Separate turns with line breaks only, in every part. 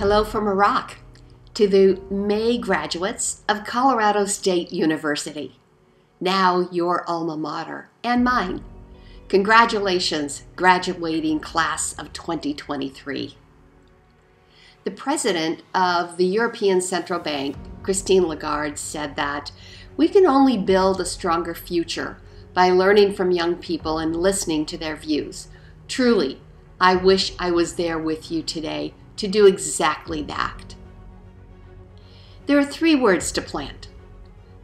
Hello from Iraq to the May graduates of Colorado State University, now your alma mater and mine. Congratulations, graduating class of 2023. The president of the European Central Bank, Christine Lagarde, said that we can only build a stronger future by learning from young people and listening to their views. Truly, I wish I was there with you today to do exactly that. There are three words to plant: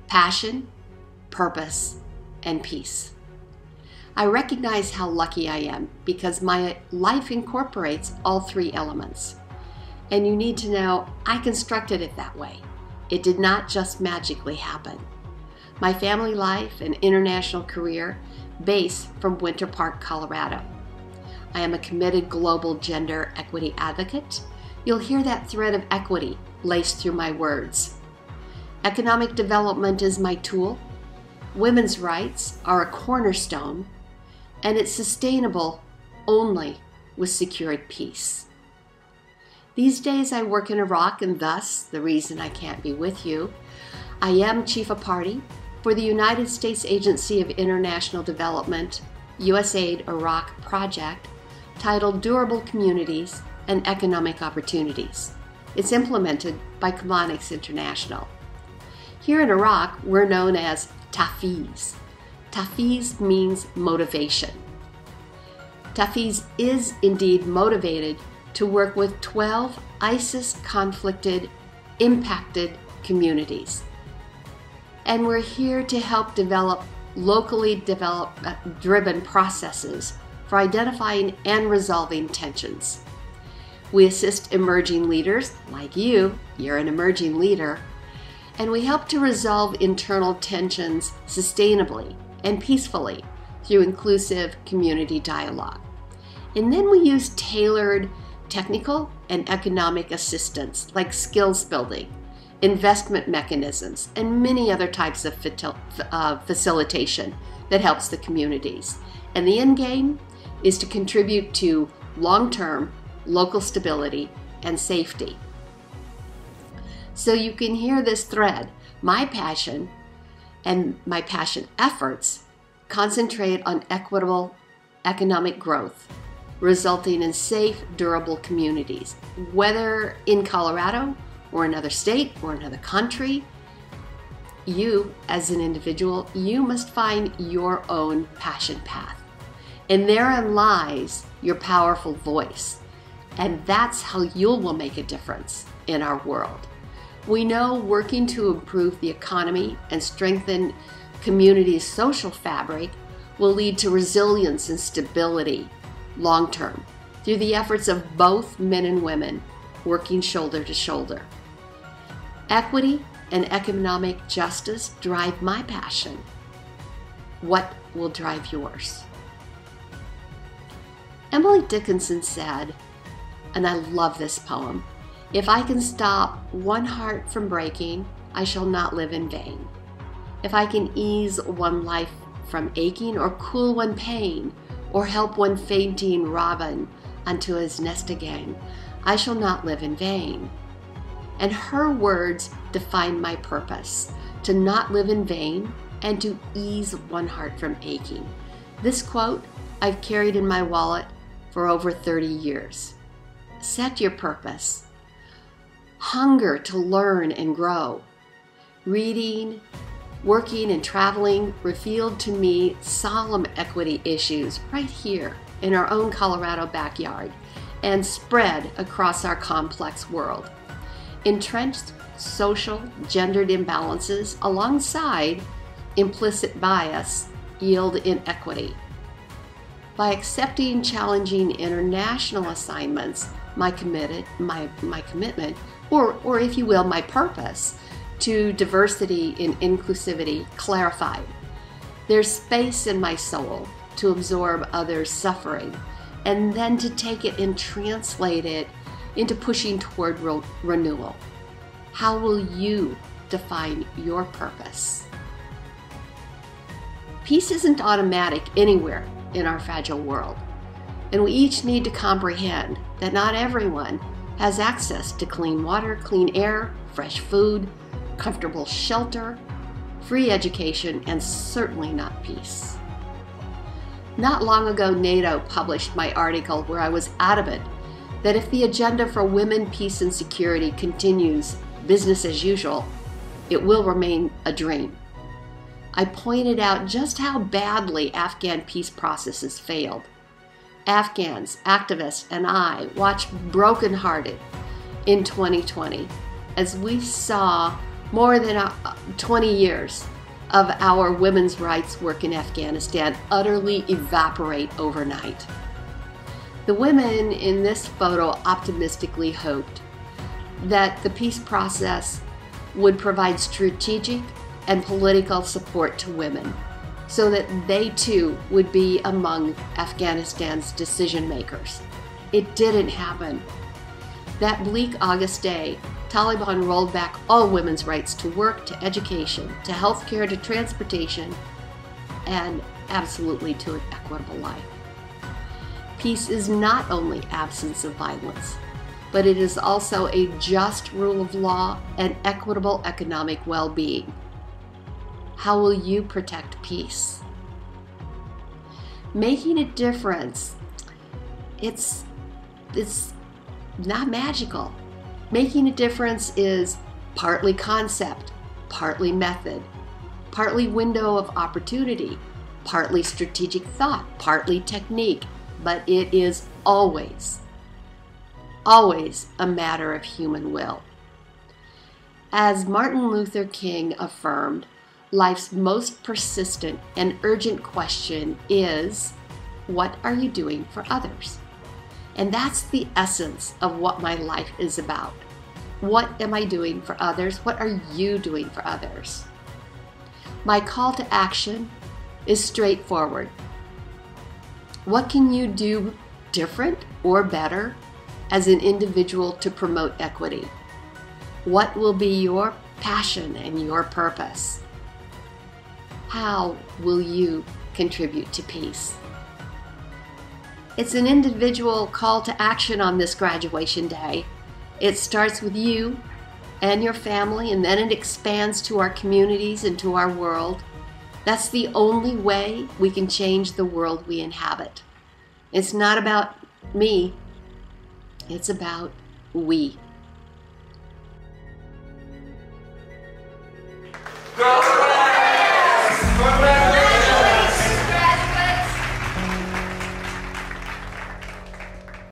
passion, purpose, and peace. I recognize how lucky I am because my life incorporates all three elements. And you need to know I constructed it that way. It did not just magically happen. My family life and international career base from Winter Park, Colorado. I am a committed global gender equity advocate. You'll hear that thread of equity laced through my words. Economic development is my tool. Women's rights are a cornerstone, and it's sustainable only with secured peace. These days I work in Iraq, and thus the reason I can't be with you. I am Chief of Party for the United States Agency of International Development, USAID Iraq project titled Durable Communities and Economic Opportunities. It's implemented by Chemonics International. Here in Iraq, we're known as Tafiz. Tafiz means motivation. Tafiz is indeed motivated to work with 12 ISIS-conflicted, impacted communities. And we're here to help develop locally driven processes for identifying and resolving tensions. We assist emerging leaders, like you're an emerging leader, and we help to resolve internal tensions sustainably and peacefully through inclusive community dialogue. And then we use tailored technical and economic assistance like skills building, investment mechanisms, and many other types of facilitation that helps the communities. And the end game is to contribute to long-term local stability and safety. So you can hear this thread. My passion and my passion efforts concentrate on equitable economic growth, resulting in safe, durable communities, whether in Colorado or another state or another country. You, as an individual, you must find your own passion path. And therein lies your powerful voice. And that's how you will make a difference in our world. We know working to improve the economy and strengthen communities' social fabric will lead to resilience and stability long-term through the efforts of both men and women working shoulder to shoulder. Equity and economic justice drive my passion. What will drive yours? Emily Dickinson said, and I love this poem, "If I can stop one heart from breaking, I shall not live in vain. If I can ease one life from aching or cool one pain, or help one fainting robin unto his nest again, I shall not live in vain." And her words define my purpose, to not live in vain and to ease one heart from aching. This quote I've carried in my wallet for over 30 years. Set your purpose. Hunger to learn and grow. Reading, working, and traveling revealed to me solemn equity issues right here in our own Colorado backyard and spread across our complex world. Entrenched social, gendered imbalances alongside implicit bias yield inequity. By accepting challenging international assignments, my commitment, or if you will, my purpose to diversity and inclusivity clarified. There's space in my soul to absorb others' suffering and then to take it and translate it into pushing toward renewal. How will you define your purpose? Peace isn't automatic anywhere in our fragile world, and we each need to comprehend that not everyone has access to clean water, clean air, fresh food, comfortable shelter, free education, and certainly not peace. Not long ago, NATO published my article where I was adamant that if the agenda for women, peace, and security continues business as usual, it will remain a dream. I pointed out just how badly Afghan peace processes failed. Afghans, activists, and I watched brokenhearted in 2020 as we saw more than 20 years of our women's rights work in Afghanistan utterly evaporate overnight. The women in this photo optimistically hoped that the peace process would provide strategic and political support to women so that they too would be among Afghanistan's decision makers. It didn't happen. That bleak August day, Taliban rolled back all women's rights to work, to education, to healthcare, to transportation, and absolutely to an equitable life. Peace is not only absence of violence, but it is also a just rule of law and equitable economic well-being. How will you protect peace? Making a difference, it's not magical. Making a difference is partly concept, partly method, partly window of opportunity, partly strategic thought, partly technique, but it is always a matter of human will. As Martin Luther King affirmed, life's most persistent and urgent question is, what are you doing for others? And that's the essence of what my life is about. What am I doing for others? What are you doing for others? My call to action is straightforward. What can you do different or better as an individual to promote equity? What will be your passion and your purpose? How will you contribute to peace? It's an individual call to action on this graduation day. It starts with you and your family, and then it expands to our communities and to our world. That's the only way we can change the world we inhabit. It's not about me, it's about we.